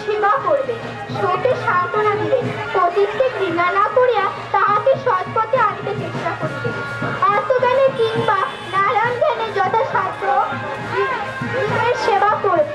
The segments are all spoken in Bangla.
সেবা করবেন, শোকে সান্ত্বনা দিবেন, পতিতকে ঘৃণা না করিয়া তাহাকে সৎপথে আনতে চেষ্টা করিবেন। আত্মজ্ঞানে কিংবা নারায়ণ জ্ঞানে যথাসাধ্য জীবের সেবা করবেন।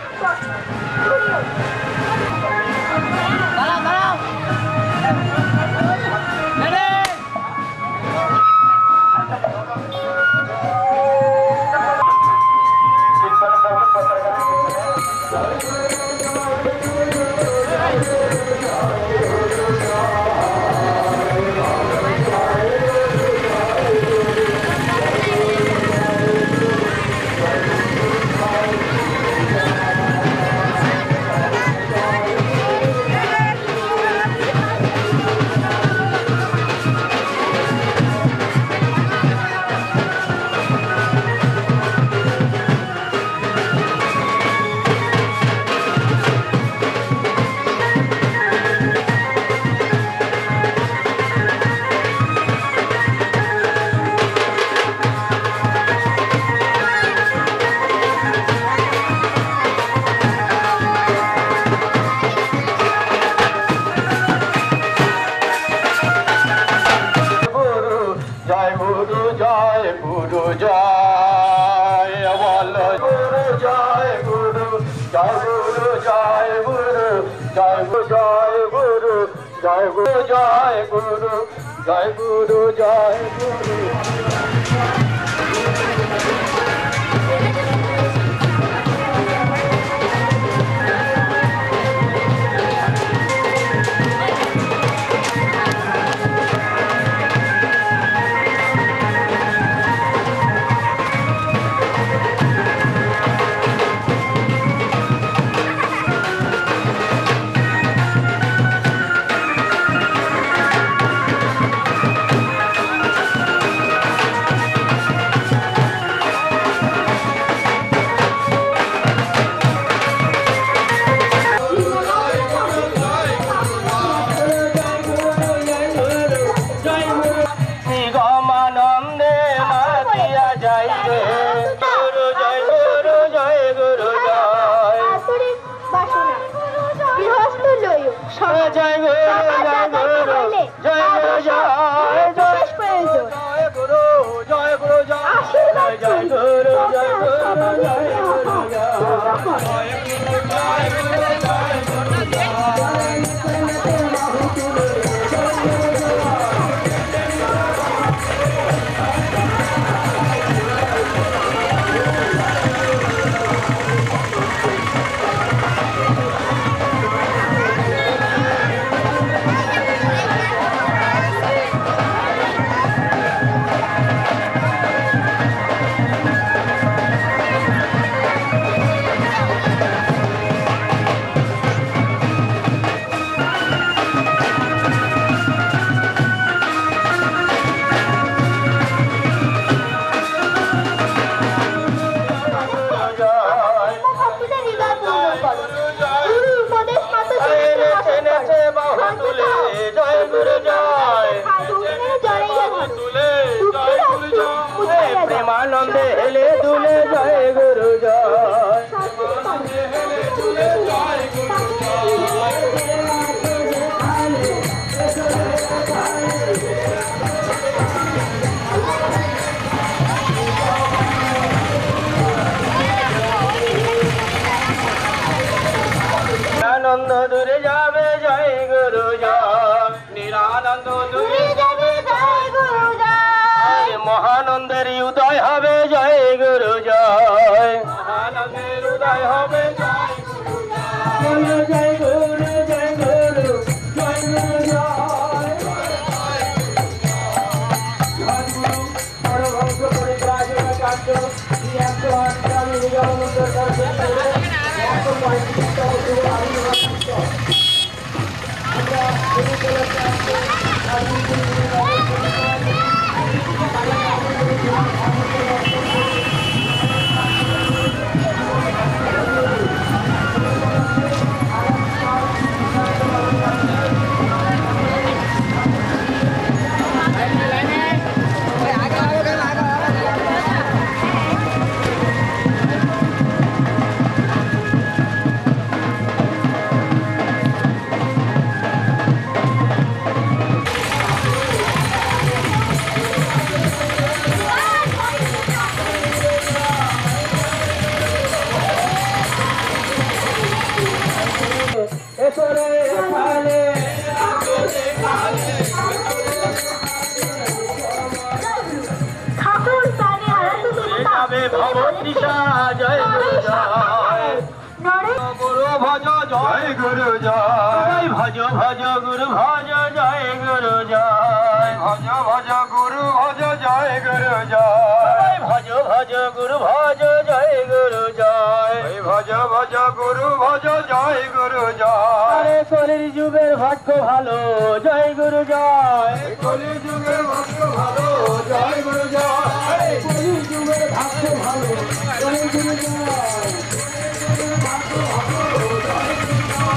জয় গুরু জয় গুরু। প্রেমানন্দে হেলে দুলে জয় গুরু জয়। আনন্দ দূরে যাবে জয় গুরু জয়। নিরানন্দ দূরে যাবে জয় গুরু জয়। মহানন্দের উদয় হবে জয় গুরু জয়। মহানন্দের উদয় হবে জয় গুরু জয়। জয় গুরু জয় গুরু জয় গুরু জয়। পরমহংস পরিব্রাজক কার্য 108 সালে নিগমন্ত সরস্বতী 「নিশা জয় গুরু জয় গুরু ভজ জয় গুরু জয় ভজ ভজ গুরু ভজ জয় গুরু জয় ভজ ভজ গুরু ভজ জয় গুরু জয় ভজ ভজ গুরু ভজ জয় গুরু জয় ভজ ভজ গুরু ভজ জয় গুরু জয় কলির যুগের ভাগ্য ভালো জয় গুরু জয় কলির যুগের ভাগ্য ভালো জয় গুরু জয় কলির যুগের ভাগ্য ভালো জয় গুরু জয়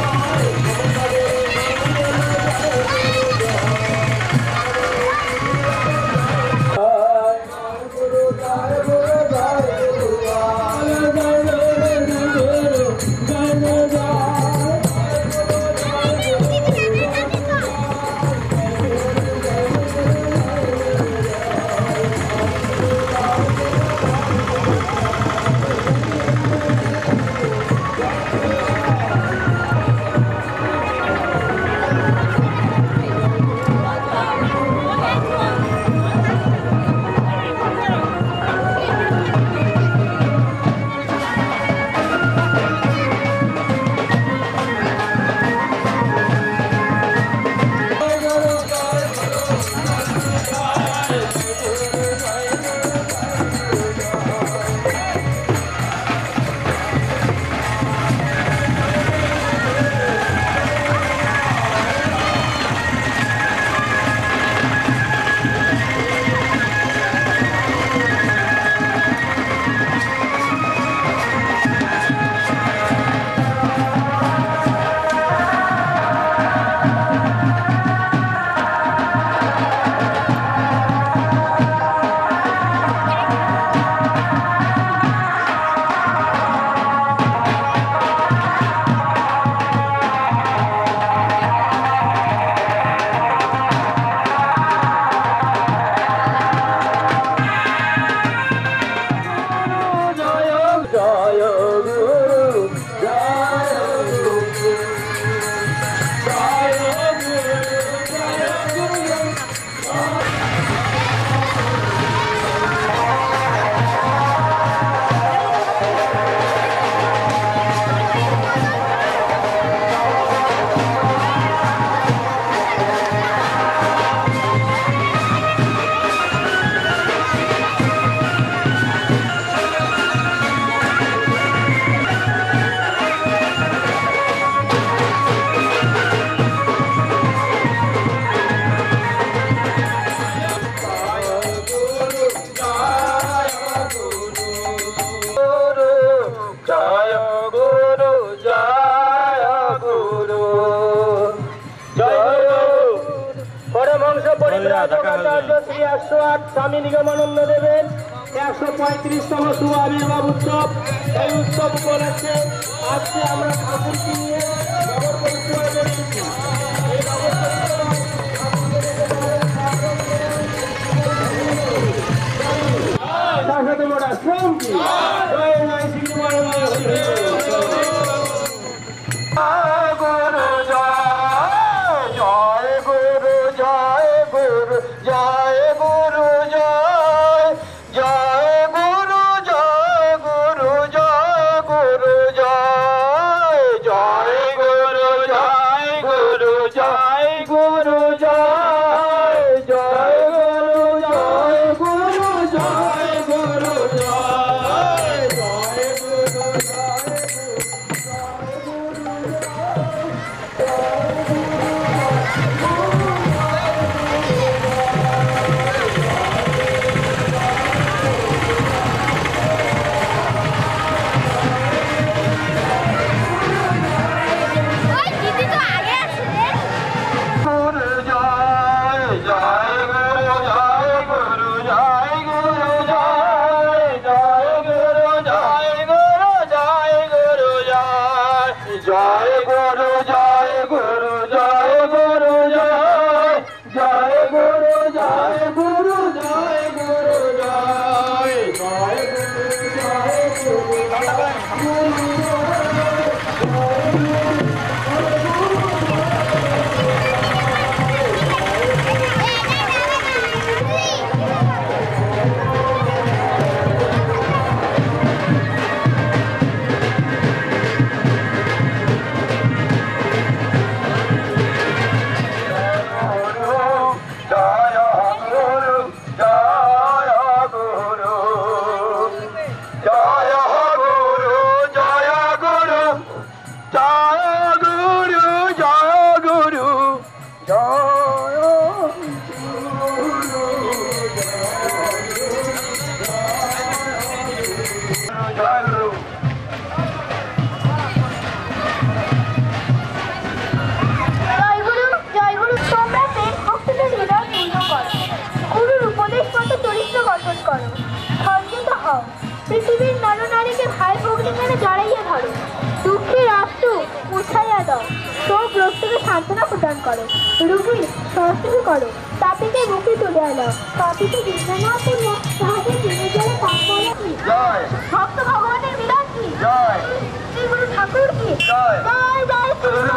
শ্রী 108 স্বামী নিগমানন্দ দেবের 135তম শুভ আবির্ভাব উৎসব। এই উৎসব উপলক্ষে আজকে আমরা ঠাকুরকে নিয়ে নগর পরিক্রমা করেছি। এই নগর হও, পৃথিবীর নরনারীকে ভাই ভগ্নী মেনে জড়াইয়া ধরো, দুঃখের আস্তু মুছাইয়া দাও, শোক রোগকে সান্ত্বনা প্রদান করো, রোগীর সহযোগী করো, পাপীকে মুখে তুলিয়া দাও, পাপীকে নিন্দা না করিয়া তাহাকে টেনে জলে পাপ করা কি? ভক্ত ভগবানের মিলন কি? শ্রী গুরু ঠাকুর কি? জয় জয় কৃষ্ণ।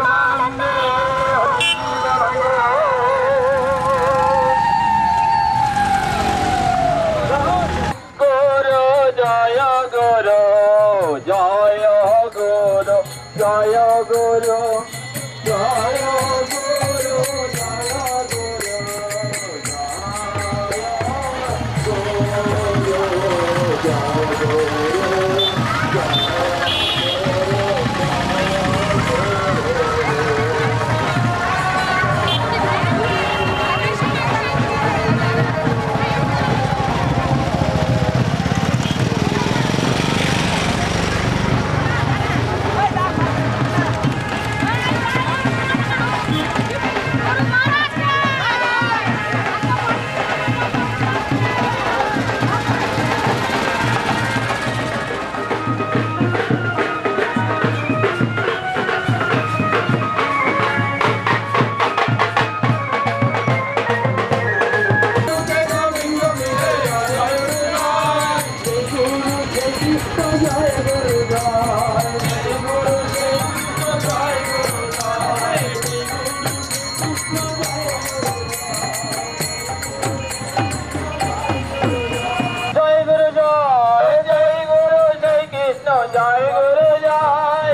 জয় গুরু জয় গুরু জয়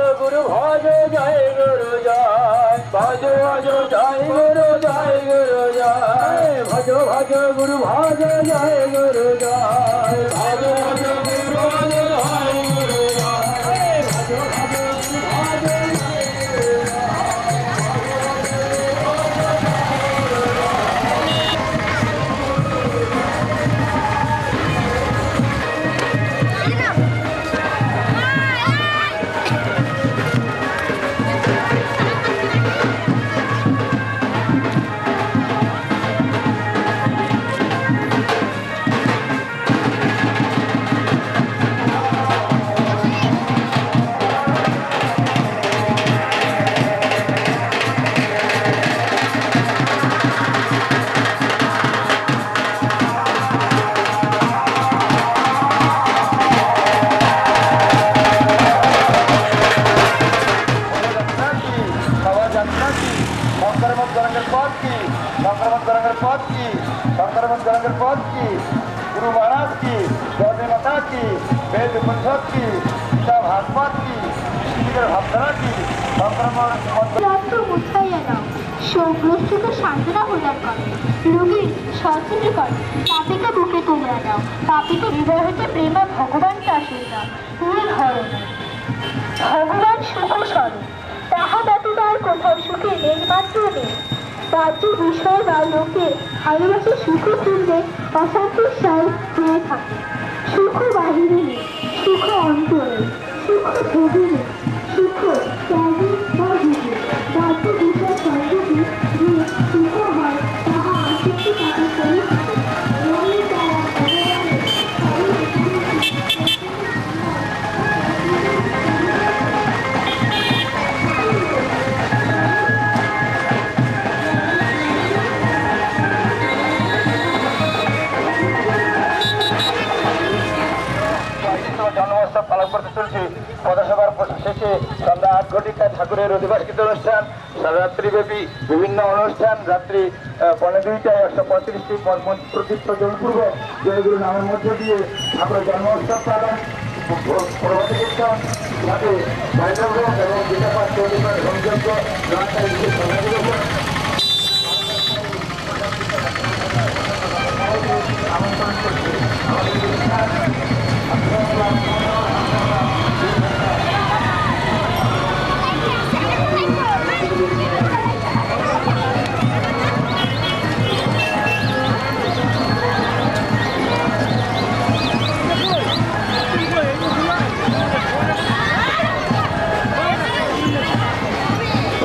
গুরু गुरु भाज जय गुरु जय भाज गुरु भाज जय गुरु जय भाज गुरु भाज गुरु महाराज की गौरी माता की वेद पुंसक की सब हाथपात की भावधारा की রক্ত মুছাইয়া দাও, শোকগ্রস্তকে সান্ত্বনা প্রদান করো, রোগীর সহযোগী করো, পাপীকে বুকে তুলিয়া দাও, পাপীকে হৃদয় হইতে প্রেমে ভগবানকে আসিয়ে দাও। ভগবান সুখ স্বরূপ, তাহা ব্যতীত আর কোথাও সুখের লেশমাত্র নেই। রাজ্য বিষয় বা লোকের ভালোবাসে সুখ খুঁজলে অশান্তির সাই হয়ে থাকে। সুখ বাহিরে নেই, সুখ অন্তরে, সুখ ভোগে নেই, সুখ ত্যাগে বা ভোগে। রাজ্য বিষয় সর্বটি যে সুখ হয় তাহা আসক্তি তাকে করে থাকে। রঙের দ্বারা জন্মোৎসব পালন করতে চলছে। পদসভার শেষে সন্ধ্যা 8 ঘটিকায় ঠাকুরের অধিবাসিত অনুষ্ঠান, রাত্রিব্যাপী বিভিন্ন অনুষ্ঠান, রাত্রি 2:15টায় 135টি প্রদীপ প্রজ্বলনপূর্বক জয়গুরু নামের মধ্য দিয়ে ঠাকুরের জন্মোৎসব পালন, প্রভাত কীর্তন, সাথে বাইরভোগ এবং গীতাপাঠ চৌধুরীর হোমযজ্ঞ আমন্ত্রণ করছে।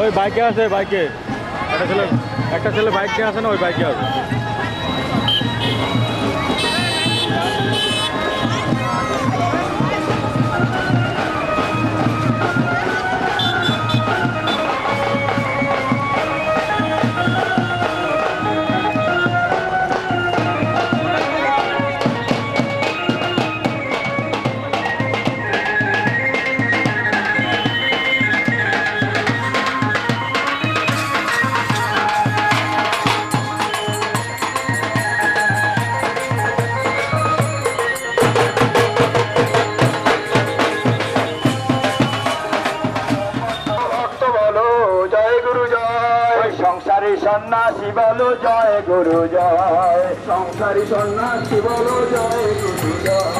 ওই বাইকে আছে, বাইকে একটা ছেলে বাইক নিয়ে আসে না, ওই বাইকে আছে। সন্ন্যাসী বলো জয় গুরু জয় সংসারী সন্ন্যাসী বলো জয় গুরু জয়